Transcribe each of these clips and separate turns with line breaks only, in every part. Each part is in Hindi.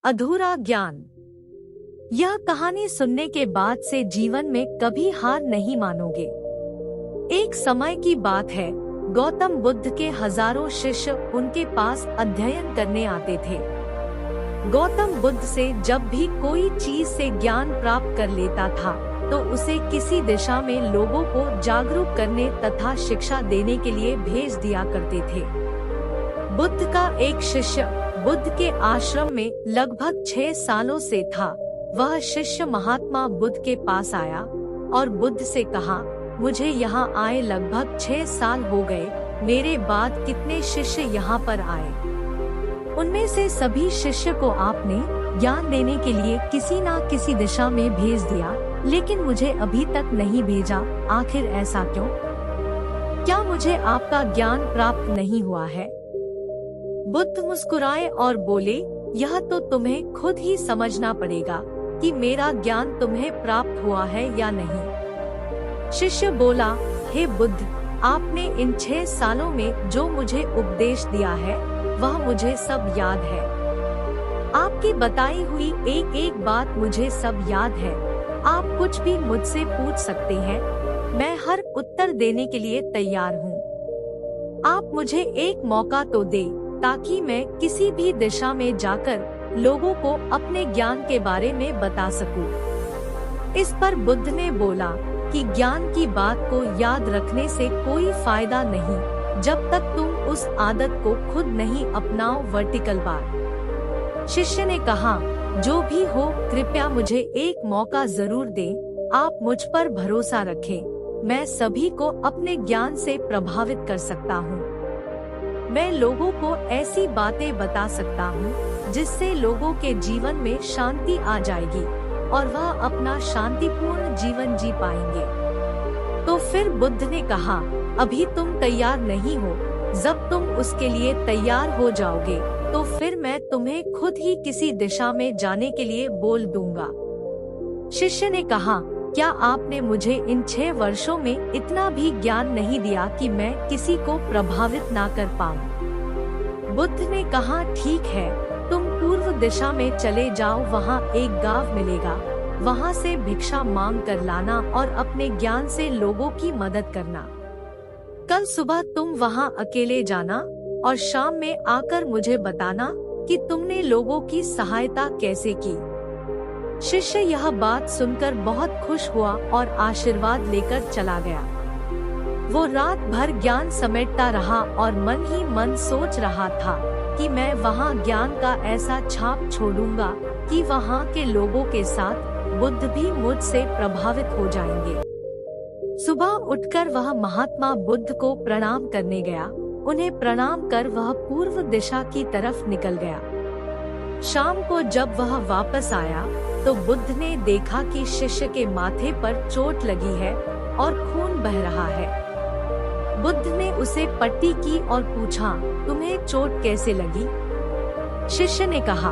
अधूरा ज्ञान। यह कहानी सुनने के बाद से जीवन में कभी हार नहीं मानोगे। एक समय की बात है, गौतम बुद्ध के हजारों शिष्य उनके पास अध्ययन करने आते थे। गौतम बुद्ध से जब भी कोई चीज से ज्ञान प्राप्त कर लेता था तो उसे किसी दिशा में लोगों को जागरूक करने तथा शिक्षा देने के लिए भेज दिया करते थे। बुद्ध का एक शिष्य बुद्ध के आश्रम में लगभग 6 सालों से था। वह शिष्य महात्मा बुद्ध के पास आया और बुद्ध से कहा, मुझे यहाँ आए लगभग 6 साल हो गए, मेरे बाद कितने शिष्य यहाँ पर आए। उनमें से सभी शिष्य को आपने ज्ञान देने के लिए किसी न किसी दिशा में भेज दिया, लेकिन मुझे अभी तक नहीं भेजा। आखिर ऐसा क्यों? क्या मुझे आपका ज्ञान प्राप्त नहीं हुआ है? बुद्ध मुस्कुराए और बोले, यह तो तुम्हें खुद ही समझना पड़ेगा कि मेरा ज्ञान तुम्हें प्राप्त हुआ है या नहीं। शिष्य बोला, हे बुद्ध, आपने इन 6 सालों में जो मुझे उपदेश दिया है वह मुझे सब याद है। आपकी बताई हुई एक एक बात मुझे सब याद है। आप कुछ भी मुझसे पूछ सकते हैं, मैं हर उत्तर देने के लिए तैयार हूँ। आप मुझे एक मौका तो दे ताकि मैं किसी भी दिशा में जाकर लोगों को अपने ज्ञान के बारे में बता सकूं। इस पर बुद्ध ने बोला कि ज्ञान की बात को याद रखने से कोई फायदा नहीं जब तक तुम उस आदत को खुद नहीं अपनाओ। Vertical bar. शिष्य ने कहा, जो भी हो कृपया मुझे एक मौका जरूर दें। आप मुझ पर भरोसा रखें, मैं सभी को अपने ज्ञान से प्रभावित कर सकता हूँ। मैं लोगों को ऐसी बातें बता सकता हूँ जिससे लोगों के जीवन में शांति आ जाएगी और वह अपना शांतिपूर्ण जीवन जी पाएंगे। तो फिर बुद्ध ने कहा, अभी तुम तैयार नहीं हो। जब तुम उसके लिए तैयार हो जाओगे तो फिर मैं तुम्हें खुद ही किसी दिशा में जाने के लिए बोल दूंगा। शिष्य ने कहा, क्या आपने मुझे इन 6 वर्षों में इतना भी ज्ञान नहीं दिया कि मैं किसी को प्रभावित ना कर पाऊं? बुद्ध ने कहा, ठीक है, तुम पूर्व दिशा में चले जाओ, वहाँ एक गांव मिलेगा, वहाँ से भिक्षा मांग कर लाना और अपने ज्ञान से लोगों की मदद करना। कल सुबह तुम वहाँ अकेले जाना और शाम में आकर मुझे बताना कि तुमने लोगों की सहायता कैसे की। शिष्य यह बात सुनकर बहुत खुश हुआ और आशीर्वाद लेकर चला गया। वो रात भर ज्ञान समेटता रहा और मन ही मन सोच रहा था कि मैं वहाँ ज्ञान का ऐसा छाप छोड़ूंगा कि वहाँ के लोगों के साथ बुद्ध भी मुझसे प्रभावित हो जाएंगे। सुबह उठकर वह महात्मा बुद्ध को प्रणाम करने गया। उन्हें प्रणाम कर वह पूर्व दिशा की तरफ निकल गया। शाम को जब वह वापस आया तो बुद्ध ने देखा कि शिष्य के माथे पर चोट लगी है और खून बह रहा है। बुद्ध ने उसे पट्टी की और पूछा, तुम्हें चोट कैसे लगी? शिष्य ने कहा,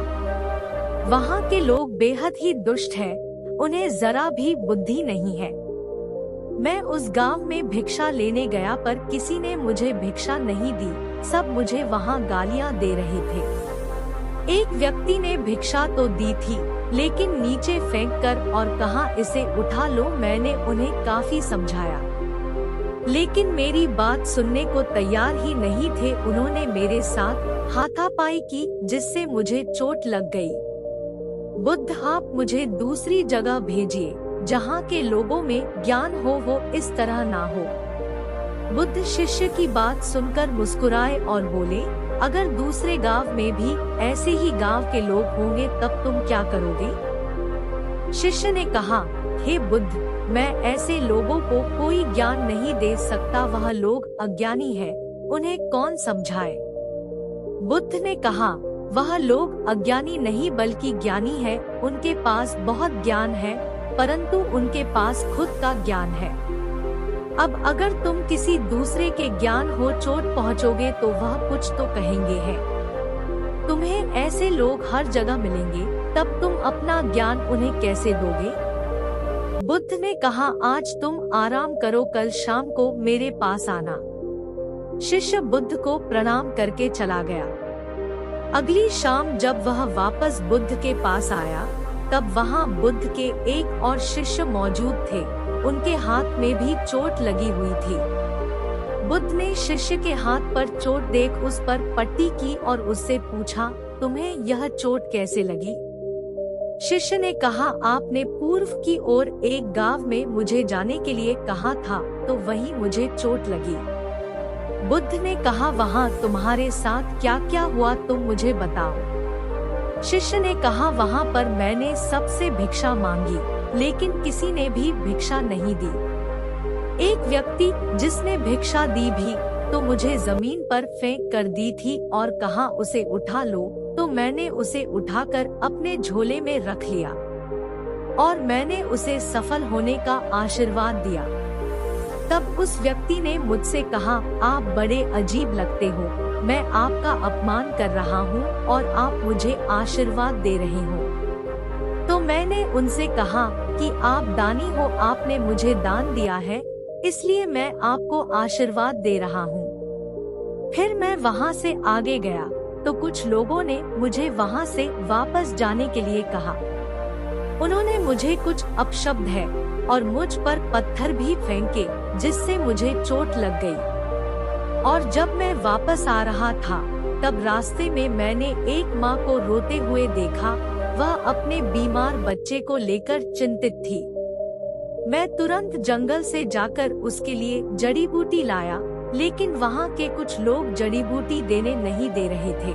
वहाँ के लोग बेहद ही दुष्ट हैं, उन्हें जरा भी बुद्धि नहीं है। मैं उस गांव में भिक्षा लेने गया पर किसी ने मुझे भिक्षा नहीं दी, सब मुझे वहाँ गालियाँ दे रहे थे। एक व्यक्ति ने भिक्षा तो दी थी लेकिन नीचे फेंक कर और कहा, इसे उठा लो। मैंने उन्हें काफी समझाया लेकिन मेरी बात सुनने को तैयार ही नहीं थे। उन्होंने मेरे साथ हाथापाई की जिससे मुझे चोट लग गई। बुद्ध, आप मुझे दूसरी जगह भेजिए जहाँ के लोगों में ज्ञान हो, वो इस तरह ना हो। बुद्ध शिष्य की बात सुनकर मुस्कुराए और बोले, अगर दूसरे गांव में भी ऐसे ही गांव के लोग होंगे तब तुम क्या करोगे? शिष्य ने कहा, हे बुद्ध, मैं ऐसे लोगों को कोई ज्ञान नहीं दे सकता, वह लोग अज्ञानी है, उन्हें कौन समझाए? बुद्ध ने कहा, वह लोग अज्ञानी नहीं बल्कि ज्ञानी है, उनके पास बहुत ज्ञान है परंतु उनके पास खुद का ज्ञान है। अब अगर तुम किसी दूसरे के ज्ञान हो चोट पहुँचोगे तो वह कुछ तो कहेंगे हैं। तुम्हें ऐसे लोग हर जगह मिलेंगे, तब तुम अपना ज्ञान उन्हें कैसे दोगे? बुद्ध ने कहा, आज तुम आराम करो, कल शाम को मेरे पास आना। शिष्य बुद्ध को प्रणाम करके चला गया। अगली शाम जब वह वापस बुद्ध के पास आया, तब वहाँ बुद्ध के एक और शिष्य मौजूद थे। उनके हाथ में भी चोट लगी हुई थी। बुद्ध ने शिष्य के हाथ पर चोट देख उस पर पट्टी की और उससे पूछा, तुम्हें यह चोट कैसे लगी? शिष्य ने कहा, आपने पूर्व की ओर एक गांव में मुझे जाने के लिए कहा था, तो वहीं मुझे चोट लगी। बुद्ध ने कहा, वहाँ तुम्हारे साथ क्या क्या हुआ तुम मुझे बताओ। शिष्य ने कहा, वहाँ पर मैंने सबसे भिक्षा मांगी, लेकिन किसी ने भी भिक्षा नहीं दी। एक व्यक्ति जिसने भिक्षा दी भी तो मुझे जमीन पर फेंक कर दी थी और कहा उसे उठा लो, तो मैंने उसे उठाकर अपने झोले में रख लिया और मैंने उसे सफल होने का आशीर्वाद दिया। तब उस व्यक्ति ने मुझसे कहा, आप बड़े अजीब लगते हो, मैं आपका अपमान कर रहा हूँ और आप मुझे आशीर्वाद दे रहे हो। तो मैंने उनसे कहा कि आप दानी हो, आपने मुझे दान दिया है, इसलिए मैं आपको आशीर्वाद दे रहा हूँ। फिर मैं वहाँ से आगे गया तो कुछ लोगों ने मुझे वहाँ से वापस जाने के लिए कहा। उन्होंने मुझे कुछ अपशब्द है और मुझ पर पत्थर भी फेंके, जिससे मुझे चोट लग गई। और जब मैं वापस आ रहा था तब रास्ते में मैंने एक माँ को रोते हुए देखा। वह अपने बीमार बच्चे को लेकर चिंतित थी। मैं तुरंत जंगल से जाकर उसके लिए जड़ी बूटी लाया, लेकिन वहाँ के कुछ लोग जड़ी बूटी देने नहीं दे रहे थे।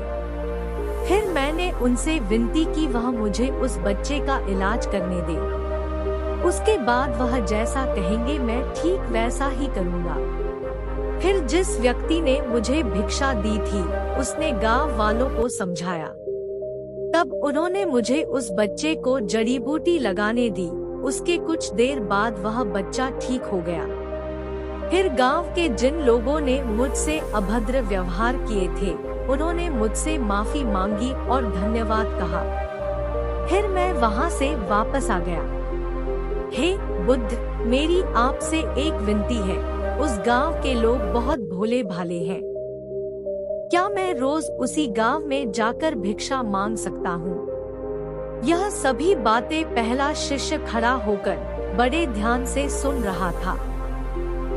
फिर मैंने उनसे विनती की वह मुझे उस बच्चे का इलाज करने दे। उसके बाद वह जैसा कहेंगे मैं ठीक वैसा ही करूँगा। फिर जिस व्यक्ति ने मुझे भिक्षा दी थी उसने गांव वालों को समझाया। तब उन्होंने मुझे उस बच्चे को जड़ी बूटी लगाने दी। उसके कुछ देर बाद वह बच्चा ठीक हो गया। फिर गांव के जिन लोगों ने मुझसे अभद्र व्यवहार किए थे उन्होंने मुझसे माफी मांगी और धन्यवाद कहा। फिर मैं वहां से वापस आ गया। हे बुद्ध, मेरी आपसे एक विनती है। उस गांव के लोग बहुत भोले भाले हैं। क्या मैं रोज उसी गांव में जाकर भिक्षा मांग सकता हूँ? यह सभी बातें पहला शिष्य खड़ा होकर बड़े ध्यान से सुन रहा था।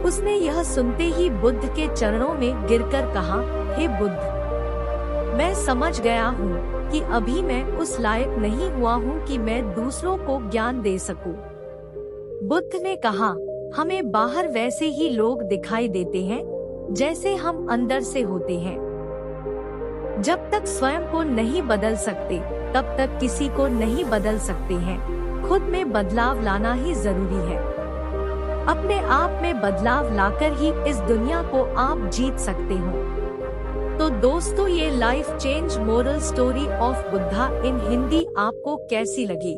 उसने यह सुनते ही बुद्ध के चरणों में गिरकर कहा, हे बुद्ध, मैं समझ गया हूँ कि अभी मैं उस लायक नहीं हुआ हूँ कि मैं दूसरों को ज्ञान दे सकूं। बुद्ध ने कहा, हमें बाहर वैसे ही लोग दिखाई देते हैं जैसे हम अंदर से होते हैं। जब तक स्वयं को नहीं बदल सकते तब तक किसी को नहीं बदल सकते हैं। खुद में बदलाव लाना ही जरूरी है। अपने आप में बदलाव लाकर ही इस दुनिया को आप जीत सकते हो। तो दोस्तों, ये life change moral story of Buddha in Hindi आपको कैसी लगी?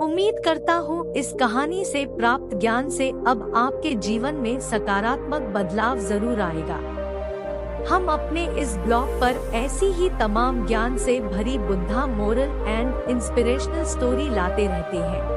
उम्मीद करता हूँ इस कहानी से प्राप्त ज्ञान से अब आपके जीवन में सकारात्मक बदलाव जरूर आएगा। हम अपने इस ब्लॉग पर ऐसी ही तमाम ज्ञान से भरी Buddha moral and inspirational story लाते रहते हैं।